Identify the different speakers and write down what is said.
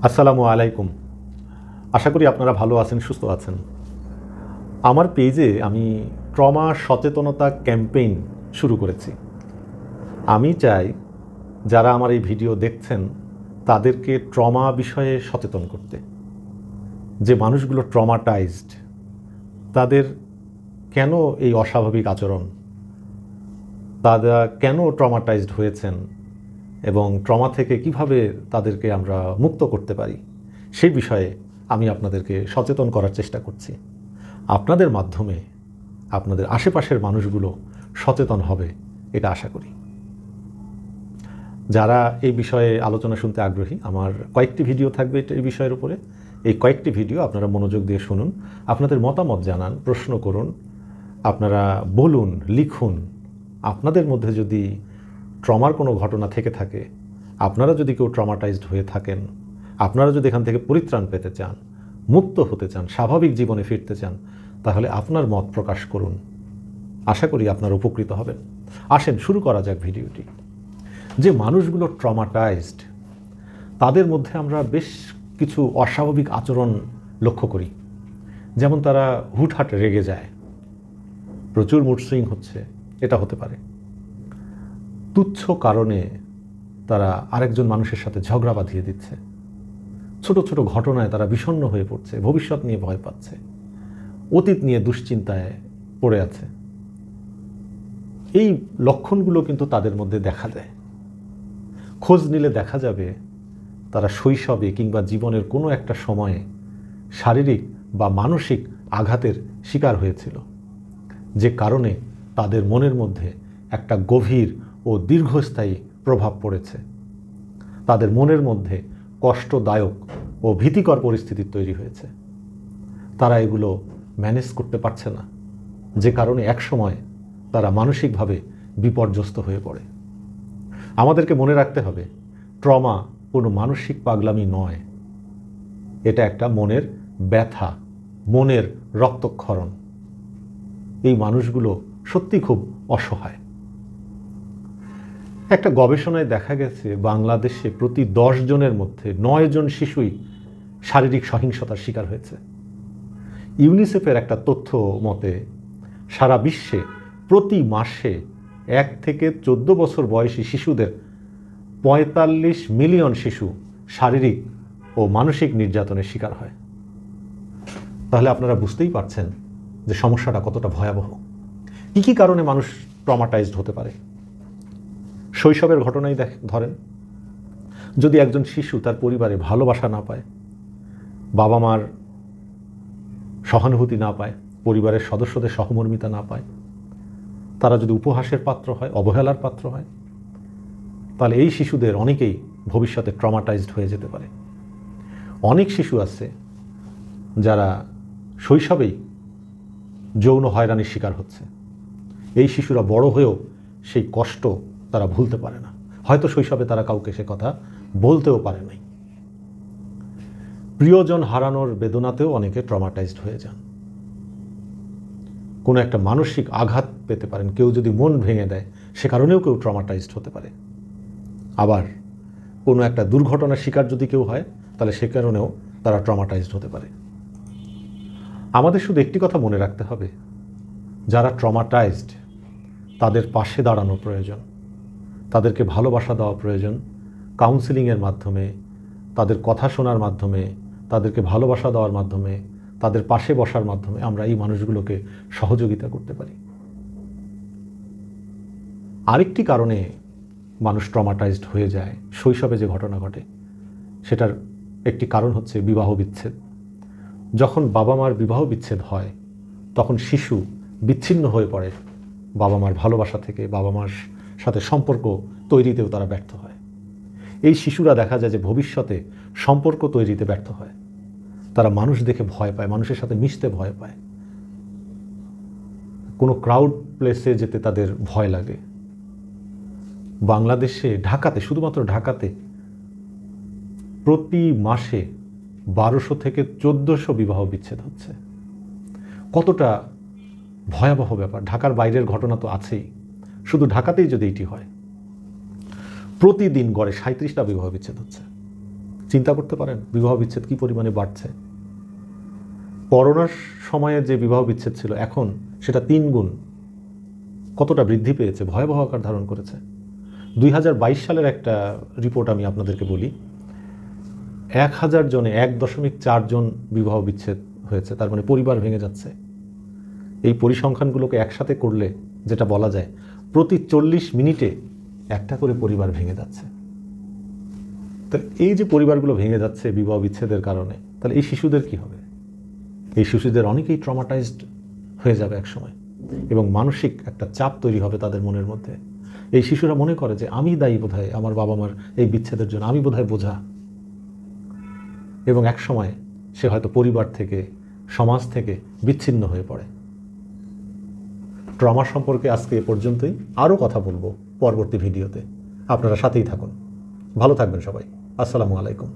Speaker 1: আসসালামু আলাইকুম। আশা করি আপনারা ভালো আছেন, সুস্থ আছেন। আমার পেজে আমি ট্রমা সচেতনতা ক্যাম্পেইন শুরু করেছি। আমি চাই যারা আমার এই ভিডিও দেখছেন তাদেরকে ট্রমা বিষয়ে সচেতন করতে। যে মানুষগুলো ট্রমাটাইজড, তাদের কেন এই অস্বাভাবিক আচরণ, তারা কেন ট্রমাটাইজড হয়েছেন এবং ট্রমা থেকে কিভাবে তাদেরকে আমরা মুক্ত করতে পারি, সেই বিষয়ে আমি আপনাদেরকে সচেতন করার চেষ্টা করছি। আপনাদের মাধ্যমে আপনাদের আশেপাশের মানুষগুলো সচেতন হবে, এটা আশা করি। যারা এই বিষয়ে আলোচনা শুনতে আগ্রহী, আমার কয়েকটি ভিডিও থাকবে এই বিষয়ের উপরে। এই কয়েকটি ভিডিও আপনারা মনোযোগ দিয়ে শুনুন, আপনাদের মতামত জানান, প্রশ্ন করুন, আপনারা বলুন, লিখুন। আপনাদের মধ্যে যদি ট্রমার কোনো ঘটনা থেকে থাকে, আপনারা যদি কেউ ট্রমাটাইজড হয়ে থাকেন, আপনারা যদি এখান থেকে পরিত্রাণ পেতে চান, মুক্ত হতে চান, স্বাভাবিক জীবনে ফিরতে চান, তাহলে আপনার মত প্রকাশ করুন। আশা করি আপনারা উপকৃত হবেন। আসেন শুরু করা যাক ভিডিওটি। যে মানুষগুলো ট্রমাটাইজড, তাদের মধ্যে আমরা বেশ কিছু অস্বাভাবিক আচরণ লক্ষ্য করি। যেমন তারা হুটহাট রেগে যায়, প্রচুর মুড সুইং হচ্ছে, এটা হতে পারে। তুচ্ছ কারণে তারা আরেকজন মানুষের সাথে ঝগড়া বাঁধিয়ে দিচ্ছে। ছোট ছোট ঘটনায় তারা বিষণ্ণ হয়ে পড়ছে, ভবিষ্যৎ নিয়ে ভয় পাচ্ছে, অতীত নিয়ে দুশ্চিন্তায় পড়ে আছে। এই লক্ষণগুলো কিন্তু তাদের মধ্যে দেখা দেয়। খোঁজ নিলে দেখা যাবে তারা শৈশবে কিংবা জীবনের কোনো একটা সময়ে শারীরিক বা মানসিক আঘাতের শিকার হয়েছিল, যে কারণে তাদের মনের মধ্যে একটা গভীর ও দীর্ঘস্থায়ী প্রভাব পড়েছে। তাদের মনের মধ্যে কষ্টদায়ক ও ভীতিকর পরিস্থিতি তৈরি হয়েছে। তারা এগুলো ম্যানেজ করতে পারছে না, যে কারণে একসময় তারা মানসিকভাবে বিপর্যস্ত হয়ে পড়ে। আমাদেরকে মনে রাখতে হবে, ট্রমা কোনো মানসিক পাগলামি নয়, এটা একটা মনের ব্যথা, মনের রক্তক্ষরণ। এই মানুষগুলো সত্যি খুব অসহায়। একটা গবেষণায় দেখা গেছে বাংলাদেশে প্রতি 10 জনের মধ্যে 9 জন শিশুই শারীরিক সহিংসতার শিকার হয়েছে। ইউনিসেফের একটা তথ্য মতে সারা বিশ্বে প্রতি মাসে 1 থেকে 14 বছর বয়সী শিশুদের 45 মিলিয়ন শিশু শারীরিক ও মানসিক নির্যাতনের শিকার হয়। তাহলে আপনারা বুঝতেই পারছেন যে সমস্যাটা কতটা ভয়াবহ। কী কী কারণে মানুষ ট্রমাটাইজড হতে পারে? শৈশবের ঘটনাই ধরেন। যদি একজন শিশু তার পরিবারে ভালোবাসা না পায়, বাবা মার সহানুভূতি না পায়, পরিবারের সদস্যদের সহমর্মিতা না পায়, তারা যদি উপহাসের পাত্র হয়, অবহেলার পাত্র হয়, তাহলে এই শিশুদের অনেকেই ভবিষ্যতে ট্রমাটাইজড হয়ে যেতে পারে। অনেক শিশু আছে যারা শৈশবেই যৌন হয়রানির শিকার হচ্ছে। এই শিশুরা বড় হয়েও সেই কষ্ট তারা ভুলতে পারে না। হয়তো শৈশবে তারা কাউকে সে কথা বলতেও পারে নাই। প্রিয়জন হারানোর বেদনাতেও অনেকে ট্রমাটাইজড হয়ে যান। কোনো একটা মানসিক আঘাত পেতে পারেন, কেউ যদি মন ভেঙে দেয়, সে কারণেও কেউ ট্রমাটাইজড হতে পারে। আবার কোনো একটা দুর্ঘটনার শিকার যদি কেউ হয়, তাহলে সে কারণেও তারা ট্রমাটাইজড হতে পারে। আমাদের শুধু একটি কথা মনে রাখতে হবে, যারা ট্রমাটাইজড তাদের পাশে দাঁড়ানো প্রয়োজন, তাদেরকে ভালোবাসা দেওয়া প্রয়োজন। কাউন্সেলিংয়ের মাধ্যমে, তাদের কথা শোনার মাধ্যমে, তাদেরকে ভালোবাসা দেওয়ার মাধ্যমে, তাদের পাশে বসার মাধ্যমে আমরা এই মানুষগুলোকে সহযোগিতা করতে পারি। আরেকটি কারণে মানুষ ট্রমাটাইজড হয়ে যায়, শৈশবে যে ঘটনা ঘটে সেটার একটি কারণ হচ্ছে বিবাহ বিচ্ছেদ। যখন বাবা মার বিবাহ বিচ্ছেদ হয়, তখন শিশু বিচ্ছিন্ন হয়ে পড়ে বাবা মার ভালোবাসা থেকে, বাবা মার সাথে সম্পর্ক তৈরিতেও তারা ব্যর্থ হয়। এই শিশুরা দেখা যায় যে ভবিষ্যতে সম্পর্ক তৈরিতে ব্যর্থ হয়। তারা মানুষ দেখে ভয় পায়, মানুষের সাথে মিশতে ভয় পায়, কোনো ক্রাউড প্লেসে যেতে তাদের ভয় লাগে। বাংলাদেশে, ঢাকাতে, শুধুমাত্র ঢাকাতে প্রতি মাসে 1200 থেকে 1400 বিবাহ বিচ্ছেদ হচ্ছে। কতটা ভয়াবহ ব্যাপার! ঢাকার বাইরের ঘটনা তো আছেই, শুধু ঢাকাতেই যদি এটি হয়, প্রতিদিন গড়ে 37টা বিবাহ বিচ্ছেদ হচ্ছে। চিন্তা করতে পারেন বিবাহ বিচ্ছেদ কী পরিমাণে বাড়ছে। করোনার সময়ে যে বিবাহ বিচ্ছেদ ছিল এখন সেটা 3 গুণ কতটা বৃদ্ধি পেয়েছে, ভয়াবহ আকার ধারণ করেছে। 2022 সালের একটা রিপোর্ট আমি আপনাদেরকে বলি, 1000 জনে 1.4 জন বিবাহ বিচ্ছেদ হয়েছে, তার মানে পরিবার ভেঙে যাচ্ছে। এই পরিসংখ্যানগুলোকে একসাথে করলে যেটা বলা যায়, প্রতি 40 মিনিটে একটা করে পরিবার ভেঙে যাচ্ছে। তো এই যে পরিবারগুলো ভেঙে যাচ্ছে বিবাহ বিচ্ছেদের কারণে, তাহলে এই শিশুদের কি হবে? এই শিশুদের অনেকেই ট্রমাটাইজড হয়ে যাবে একসময়, এবং মানসিক একটা চাপ তৈরি হবে তাদের মনের মধ্যে। এই শিশুরা মনে করে যে আমি দায়ী বোধহয় আমার বাবা মার এই বিচ্ছেদের জন্য, আমি বোধহয় বোঝা। এবং একসময় সে হয়তো পরিবার থেকে, সমাজ থেকে বিচ্ছিন্ন হয়ে পড়ে। ট্রমা সম্পর্কে আজকে এ পর্যন্তই। আরও কথা বলবো পরবর্তী ভিডিওতে, আপনারা সাথেই থাকুন। ভালো থাকবেন সবাই। আসসালামু আলাইকুম।